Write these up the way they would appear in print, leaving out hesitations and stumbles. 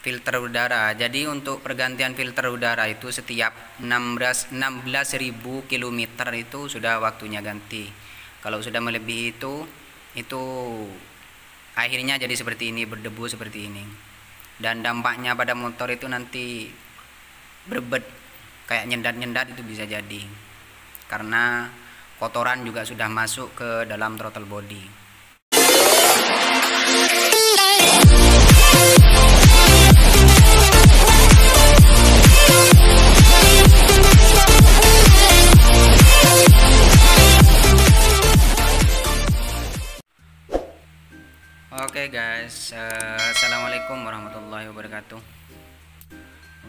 filter udara. Jadi untuk pergantian filter udara itu setiap 16.000 km itu sudah waktunya ganti. Kalau sudah melebihi itu akhirnya jadi seperti ini, berdebu seperti ini. Dan dampaknya pada motor itu nanti berbet, kayak nyendat-nyendat itu bisa jadi. Karena kotoran juga sudah masuk ke dalam throttle body. Oke guys, assalamualaikum warahmatullahi wabarakatuh.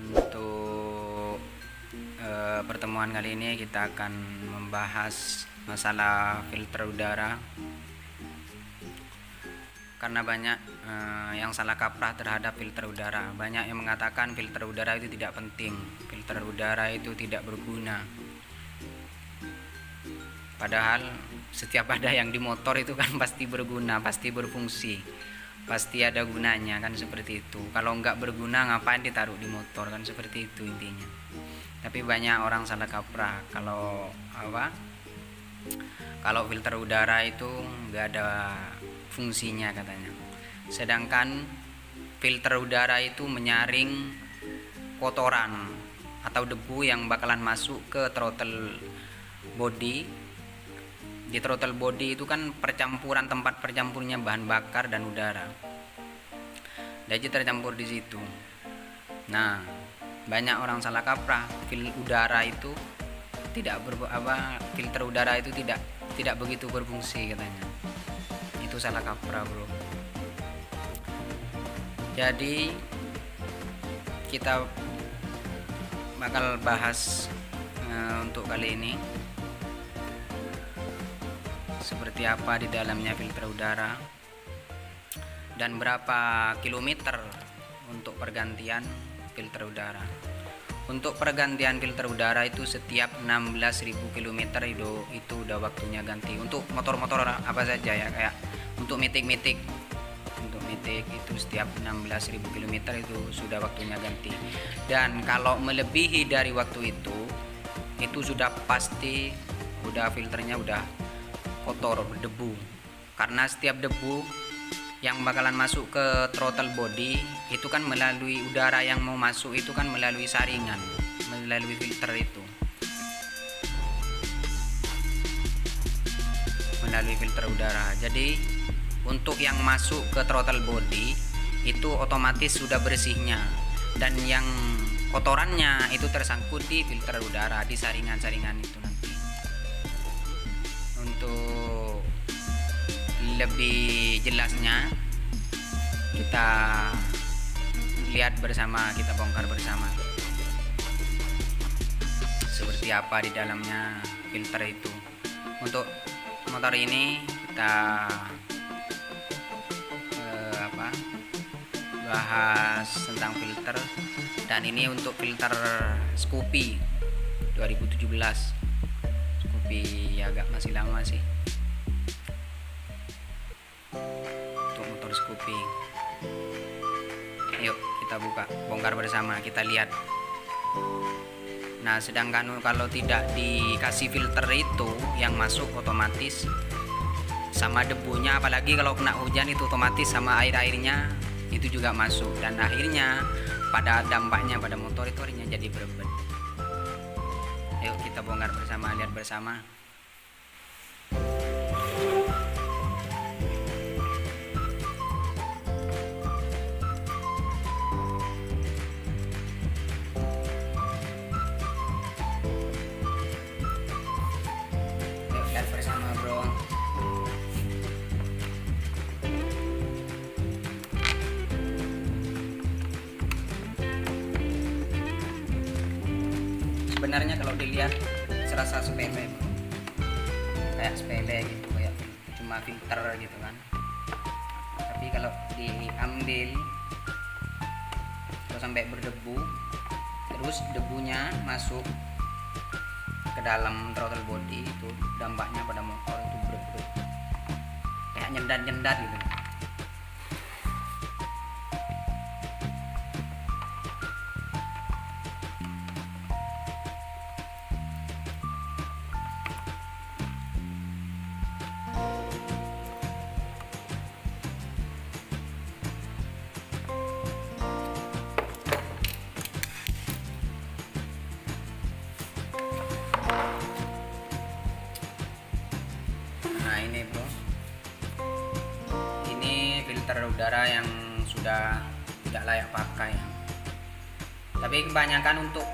Untuk pertemuan kali ini kita akan membahas masalah filter udara. Karena banyak yang salah kaprah terhadap filter udara. Banyak yang mengatakan filter udara itu tidak penting, filter udara itu tidak berguna. Padahal setiap ada yang di motor itu kan pasti berguna, pasti berfungsi, pasti ada gunanya, kan seperti itu. Kalau nggak berguna ngapain ditaruh di motor, kan seperti itu intinya. Tapi banyak orang salah kaprah kalau filter udara itu nggak ada fungsinya katanya. Sedangkan filter udara itu menyaring kotoran atau debu yang bakalan masuk ke throttle body. Di throttle body itu kan tempat percampurnya bahan bakar dan udara. Jadi tercampur di situ. Nah, banyak orang salah kaprah, filter udara itu tidak begitu berfungsi katanya. Itu salah kaprah, bro. Jadi kita bakal bahas untuk kali ini seperti apa di dalamnya filter udara dan berapa kilometer untuk pergantian filter udara. Untuk pergantian filter udara itu setiap 16.000 km itu udah waktunya ganti. Untuk motor-motor apa saja ya, kayak untuk mitik itu setiap 16.000 km itu sudah waktunya ganti. Dan kalau melebihi dari waktu itu sudah pasti filternya udah kotor, berdebu. Karena setiap debu yang bakalan masuk ke throttle body itu kan melalui udara yang mau masuk itu kan melalui saringan, melalui filter itu, melalui filter udara. Jadi untuk yang masuk ke throttle body itu otomatis sudah bersihnya, dan yang kotorannya itu tersangkut di filter udara, di saringan-saringan itu nanti. Untuk lebih jelasnya kita lihat bersama, kita bongkar bersama seperti apa di dalamnya filter itu. Untuk motor ini kita bahas tentang filter, dan ini untuk filter Scoopy 2017. Scoopy agak masih lama sih untuk motor Scoopy. Yuk kita bongkar bersama, kita lihat. Nah, sedangkan kalau tidak dikasih filter itu yang masuk otomatis sama debunya, apalagi kalau kena hujan itu otomatis sama air-airnya itu juga masuk, dan akhirnya pada dampaknya pada motor itu akhirnya jadi berebet. Ayo kita bongkar bersama, lihat bersama. Ayo lihat bersama, bro. Sebenarnya kalau dilihat serasa sepele, kayak sepele gitu, kayak cuma filter gitu kan. Tapi kalau diambil terus sampai berdebu, terus debunya masuk ke dalam throttle body, itu dampaknya pada motor itu berebet, kayak nyendat-nyendat gitu. udara yang sudah tidak layak pakai. Tapi kebanyakan untuk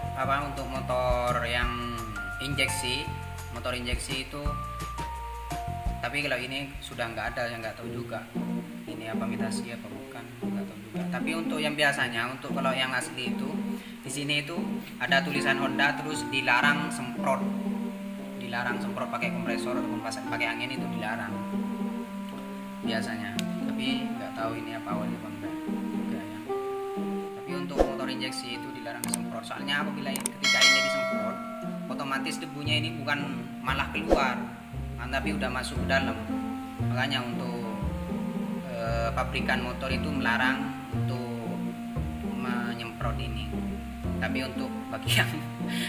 motor yang motor injeksi itu. Tapi kalau ini sudah nggak ada, yang nggak tahu juga ini apa imitasi apa bukan, nggak tahu juga. Tapi untuk yang biasanya, untuk kalau yang asli itu di sini itu ada tulisan Honda, terus dilarang semprot pakai kompresor ataupun pakai angin, itu dilarang biasanya. Tapi nggak tahu ini apa awalnya bang juga ya. Tapi untuk motor injeksi itu dilarang semprot, soalnya apabila ketika ini disemprot, otomatis debunya ini bukan malah keluar, tapi udah masuk ke dalam. Makanya untuk pabrikan motor itu melarang untuk menyemprot ini. Tapi untuk bagi yang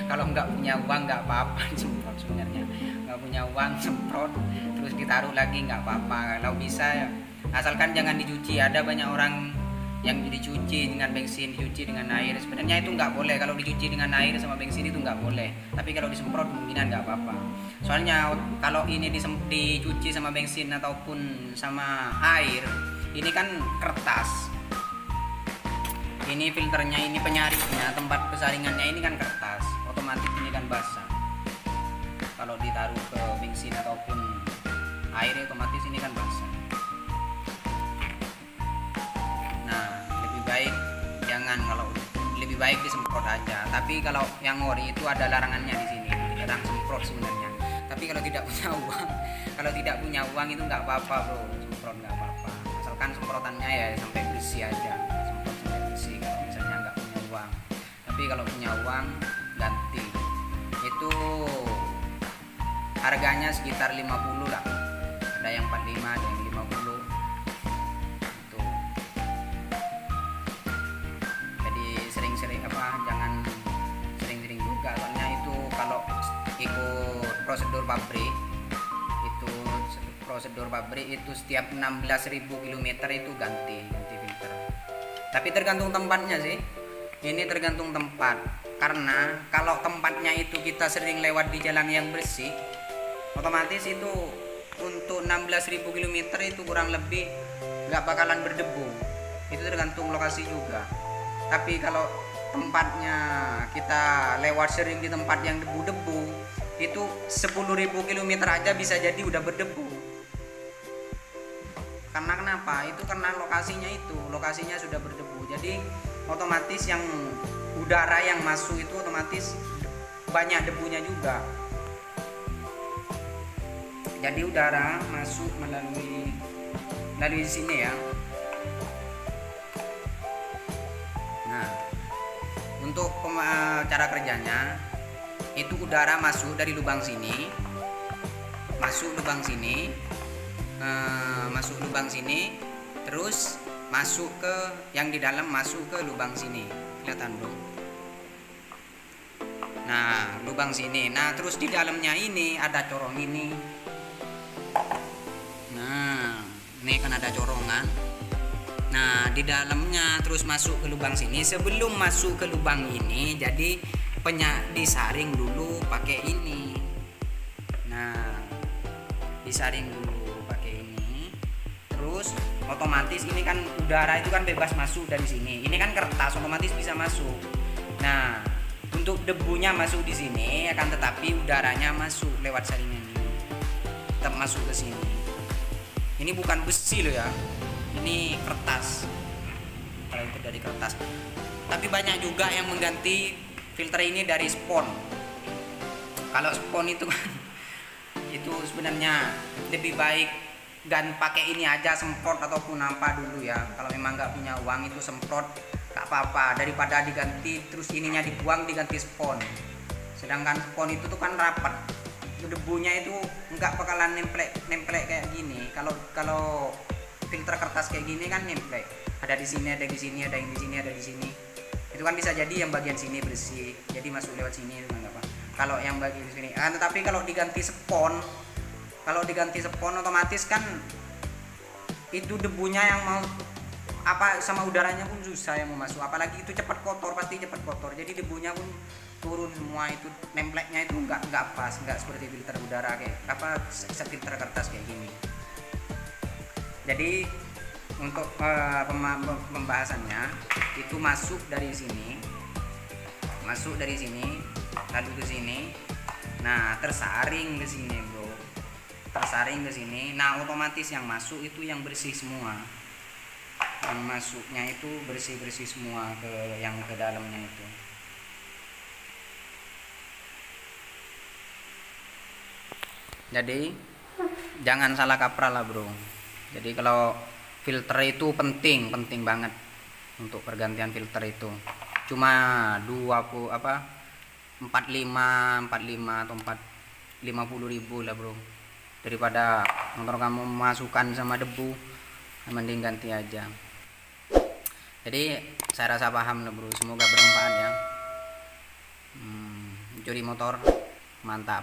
kalau nggak punya uang nggak apa-apa semprot, sebenarnya nggak punya uang semprot terus ditaruh lagi nggak apa-apa kalau bisa, asalkan jangan dicuci. Ada banyak orang yang dicuci dengan bensin, dicuci dengan air. Sebenarnya itu nggak boleh. Kalau dicuci dengan air sama bensin itu nggak boleh, tapi kalau disemprot kemungkinan nggak apa-apa. Soalnya kalau ini dicuci sama bensin ataupun sama air, ini kan kertas, ini filternya, ini penyaringnya, tempat pesaringannya ini kan kertas, otomatis ini kan basah. Kalau ditaruh ke bensin ataupun air, otomatis ini kan basah. Nah, lebih baik disemprot aja. Tapi kalau yang ori itu ada larangannya di sini, larang semprot sebenarnya. Tapi kalau tidak punya uang itu nggak apa-apa bro, semprot nggak apa-apa. Asalkan semprotannya ya sampai bersih aja. Kalau misalnya nggak punya uang. Tapi kalau punya uang ganti, itu harganya sekitar 50 lah, ada yang 45, ada yang 50 itu. Jadi sering-sering jangan sering-sering juga, soalnya itu kalau ikut prosedur pabrik itu setiap 16.000 km itu ganti filter. Tapi tergantung tempatnya sih. Ini tergantung tempat. Karena kalau tempatnya itu kita sering lewat di jalan yang bersih, otomatis itu untuk 16.000 km itu kurang lebih nggak bakalan berdebu. Itu tergantung lokasi juga. Tapi kalau tempatnya kita lewat sering di tempat yang debu-debu, itu 10.000 km aja bisa jadi udah berdebu. Karena kenapa? Itu karena lokasinya sudah berdebu. Jadi otomatis yang udara yang masuk itu otomatis banyak debunya juga. Jadi udara masuk melalui sini ya. Nah, untuk cara kerjanya itu udara masuk dari lubang sini, masuk lubang sini, terus masuk ke yang di dalam, masuk ke lubang sini, kelihatan bro. Nah, lubang sini. Nah, terus di dalamnya ini ada corong ini. Nah, ini kan ada corongan. Nah, di dalamnya terus masuk ke lubang sini. Sebelum masuk ke lubang ini, jadi disaring dulu pakai ini. Nah, disaring dulu pakai ini. Terus otomatis ini kan udara itu kan bebas masuk dari sini. Ini kan kertas, otomatis bisa masuk. Nah, untuk debunya masuk di sini, akan tetapi udaranya masuk lewat saringan ini, tetap masuk ke sini. Ini bukan besi loh ya, ini kertas. Kalau itu dari kertas. Tapi banyak juga yang mengganti filter ini dari spon. Kalau spon itu kan itu sebenarnya lebih baik dan pakai ini aja, semprot ataupun apa dulu ya. Kalau memang nggak punya uang itu semprot nggak apa-apa, daripada diganti terus ininya dibuang diganti spon. Sedangkan spon itu tuh kan rapat, debunya itu nggak bakalan nemplek kayak gini. Kalau filter kertas kayak gini kan nemplek, ada di sini, ada di sini, ada yang di sini, ada di sini. Itu kan bisa jadi yang bagian sini bersih, jadi masuk lewat sini itu nggak apa. Kalau yang bagian sini, tetapi kalau diganti spon otomatis kan itu debunya yang mau sama udaranya pun susah yang mau masuk, apalagi itu pasti cepat kotor, jadi debunya pun turun semua. Itu nempleknya itu nggak pas, nggak seperti filter udara kayak filter kertas kayak gini. Jadi untuk pembahasannya itu masuk dari sini lalu ke sini, nah tersaring ke sini bro, tersaring ke sini. Nah otomatis yang masuk itu yang bersih semua, yang masuknya itu bersih semua ke yang ke dalamnya itu. Jadi jangan salah kaprah lah bro. Jadi kalau filter itu penting banget untuk pergantian filter itu. Cuma 45 atau 50.000 lah bro. Daripada motor kamu masukkan sama debu, mending ganti aja. Jadi saya rasa paham lah bro, semoga bermanfaat ya. Curi motor mantap.